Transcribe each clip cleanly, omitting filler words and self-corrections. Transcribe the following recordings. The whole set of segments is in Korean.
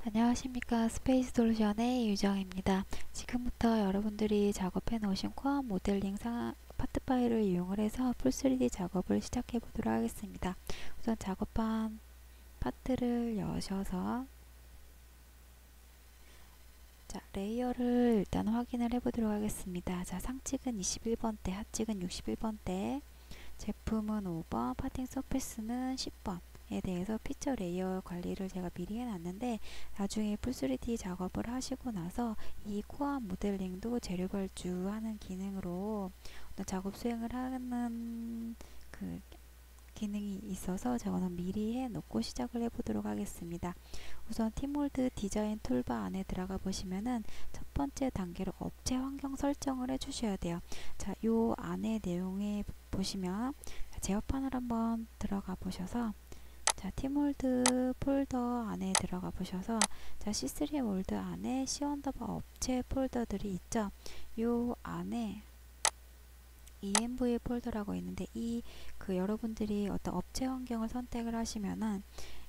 안녕하십니까. 스페이스 솔루션의 유정입니다. 지금부터 여러분들이 작업해 놓으신 코어 모델링 파트 파일을 이용을 해서 풀 3D 작업을 시작해 보도록 하겠습니다. 우선 작업한 파트를 여셔서 레이어를 일단 확인을 해 보도록 하겠습니다. 상측은 21번대, 하측은 61번대, 제품은 5번, 파팅 서페스는 10번 에 대해서 피처 레이어 관리를 제가 미리 해놨는데, 나중에 풀 3D 작업을 하시고 나서 이 코어 모델링도 재료 발주하는 기능으로 어떤 작업 수행을 하는 그 기능이 있어서 저는 미리 해놓고 시작을 해보도록 하겠습니다. 우선 팀몰드 디자인 툴바 안에 들어가 보시면은 첫 번째 단계로 업체 환경 설정을 해주셔야 돼요. 요 안에 내용에 보시면 제어판을 한번 들어가 보셔서 팀몰드 폴더 안에 들어가 보셔서 C3 몰드 안에 C 언더바 업체 폴더들이 있죠. 요 안에 ENV 폴더라고 있는데, 여러분들이 어떤 업체 환경을 선택을 하시면은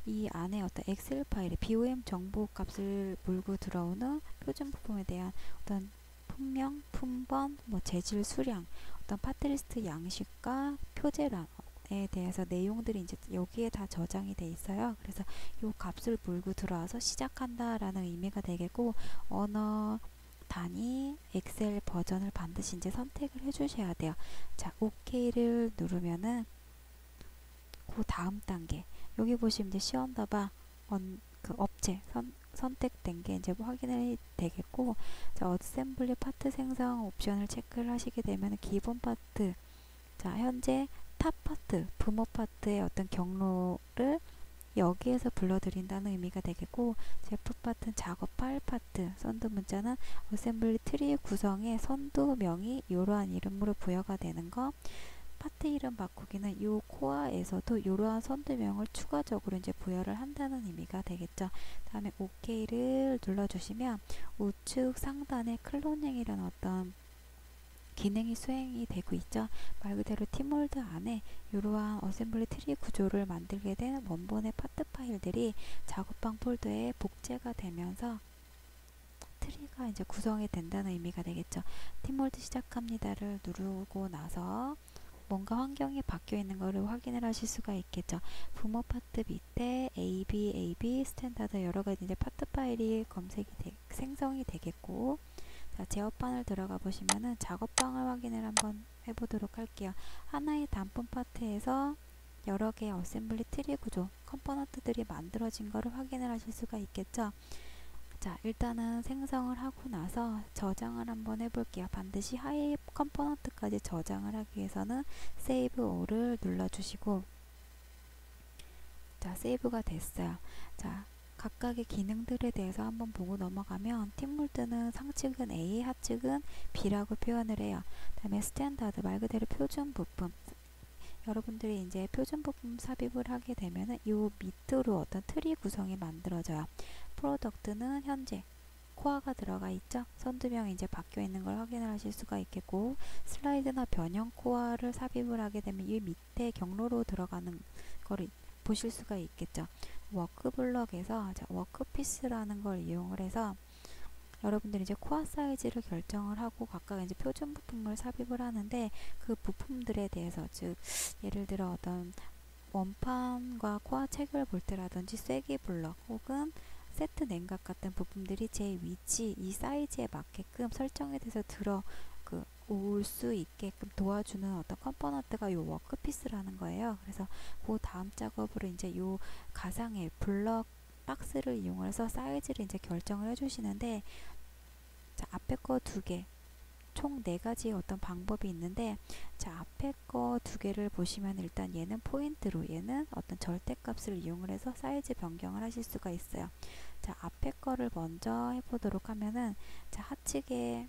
이 안에 어떤 엑셀 파일에 BOM 정보 값을 물고 들어오는 표준 부품에 대한 어떤 품명, 품번, 재질 수량, 어떤 파트리스트 양식과 표제란 에 대해서 내용들이 이제 여기에 다 저장이 돼 있어요. 그래서 이 값을 물고 들어와서 시작한다 라는 의미가 되겠고, 언어 단위 엑셀 버전을 반드시 이제 선택을 해 주셔야 돼요. OK를 누르면은 그 다음 단계, 여기 보시면 이제 시언더바 업체 선택된 게 이제 확인이 되겠고, 어셈블리 파트 생성 옵션을 체크를 하시게 되면 기본 파트, 현재 탑 파트, 부모 파트의 어떤 경로를 여기에서 불러드린다는 의미가 되겠고, 제품 파트는 작업 파일 파트, 선두 문자는 어셈블리 트리 구성의 선두명이 이러한 이름으로 부여가 되는 거, 파트 이름 바꾸기는 이 코어에서도 이러한 선두명을 추가적으로 이제 부여를 한다는 의미가 되겠죠. 다음에 OK를 눌러주시면 우측 상단에 클로닝이라는 어떤 기능이 수행이 되고 있죠. 말 그대로 팀몰드 안에 이러한 어셈블리 트리 구조를 만들게 된 원본의 파트 파일들이 작업방 폴더에 복제가 되면서 트리가 이제 구성이 된다는 의미가 되겠죠. 팀몰드 시작합니다를 누르고 나서 뭔가 환경이 바뀌어 있는 것을 확인을 하실 수가 있겠죠. 부모 파트 밑에 AB 스탠다드 여러 가지 이제 파트 파일이 생성이 되겠고, 제어판을 들어가 보시면은 작업방을 확인을 한번 해보도록 할게요. 하나의 단품 파트에서 여러 개의 어셈블리 트리 구조, 컴포넌트들이 만들어진 것을 확인을 하실 수가 있겠죠. 일단은 생성을 하고 나서 저장을 한번 해볼게요. 반드시 하이 컴포넌트까지 저장을 하기 위해서는 세이브 올을 눌러주시고, 세이브가 됐어요. 각각의 기능들에 대해서 한번 보고 넘어가면, 팀몰드는 상측은 A, 하측은 B라고 표현을 해요. 다음에 스탠다드, 말 그대로 표준 부품. 여러분들이 이제 표준 부품 삽입을 하게 되면은 요 밑으로 어떤 트리 구성이 만들어져요. 프로덕트는 현재 코어가 들어가 있죠. 선두명이 이제 바뀌어 있는 걸 확인을 하실 수가 있겠고, 슬라이드나 변형 코어를 삽입을 하게 되면 이 밑에 경로로 들어가는 거를 보실 수가 있겠죠. 워크블럭에서 워크피스라는 걸 이용을 해서 여러분들이 이제 코어 사이즈를 결정을 하고 각각 이제 표준 부품을 삽입을 하는데, 그 부품들에 대해서, 즉 예를 들어 어떤 원판과 코어 책을 볼 때라든지 쐐기 블럭 혹은 세트 냉각 같은 부품들이 제 위치, 이 사이즈에 맞게끔 설정이 돼서 올 수 있게끔 도와주는 어떤 컴포넌트가 요 워크피스라는 거예요. 그래서 그 다음 작업으로 이제 요 가상의 블럭 박스를 이용해서 사이즈를 이제 결정을 해주시는데, 앞에 거 두 개, 총 4가지의 어떤 방법이 있는데, 앞에 거 2개를 보시면 일단 얘는 포인트로, 얘는 어떤 절대값을 이용을 해서 사이즈 변경을 하실 수가 있어요. 앞에 거를 먼저 해보도록 하면은, 하측에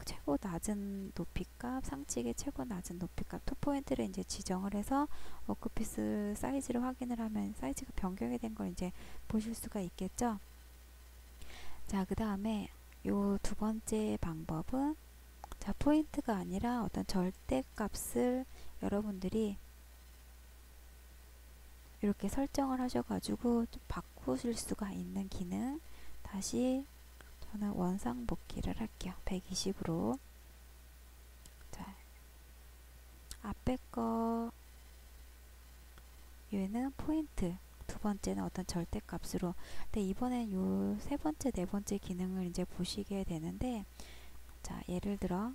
최고 낮은 높이값, 상측의 최고 낮은 높이값, 투포인트를 이제 지정을 해서 워크피스 사이즈를 확인을 하면 사이즈가 변경이 된 걸 이제 보실 수가 있겠죠. 그 다음에 요 두 번째 방법은, 포인트가 아니라 어떤 절대값을 여러분들이 이렇게 설정을 하셔가지고 바꾸실 수가 있는 기능. 다시 저는 원상복귀를 할게요. 120으로. 자, 앞에 거 얘는 포인트, 두 번째는 어떤 절대값으로. 근데 이번엔 요 세 번째, 네 번째 기능을 이제 보시게 되는데, 자, 예를 들어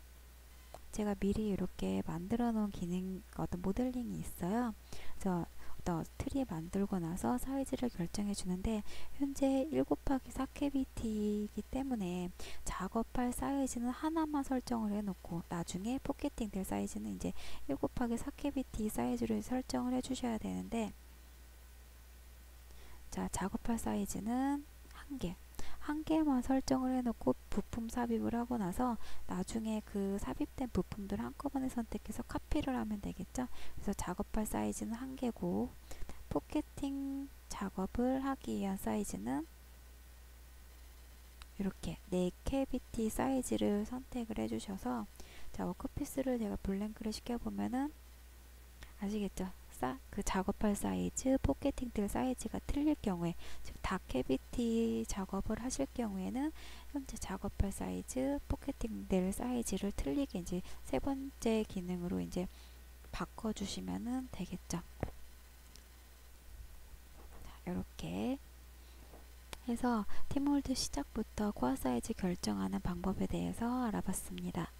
제가 미리 이렇게 만들어 놓은 기능, 어떤 모델링이 있어요. 그래서 어떤 트리 만들고 나서 사이즈를 결정해 주는데, 현재 1 곱하기 4 캐비티이기 때문에 작업할 사이즈는 하나만 설정을 해 놓고, 나중에 포켓팅 될 사이즈는 이제 1 곱하기 4 캐비티 사이즈를 설정을 해 주셔야 되는데, 자, 작업할 사이즈는 한 개만 설정을 해놓고 부품 삽입을 하고 나서 나중에 그 삽입된 부품들 한꺼번에 선택해서 카피를 하면 되겠죠. 그래서 작업할 사이즈는 한 개고, 포켓팅 작업을 하기 위한 사이즈는 이렇게 4캐비티 사이즈를 선택을 해주셔서, 자, 워크피스를 제가 블랭크를 시켜보면은 아시겠죠? 그 작업할 사이즈, 포켓팅 될 사이즈가 틀릴 경우에, 즉 다캐비티 작업을 하실 경우에는 현재 작업할 사이즈, 포켓팅 될 사이즈를 틀리게 이제 세 번째 기능으로 이제 바꿔주시면 되겠죠. 이렇게 해서 팀홀드 시작부터 코어 사이즈 결정하는 방법에 대해서 알아봤습니다.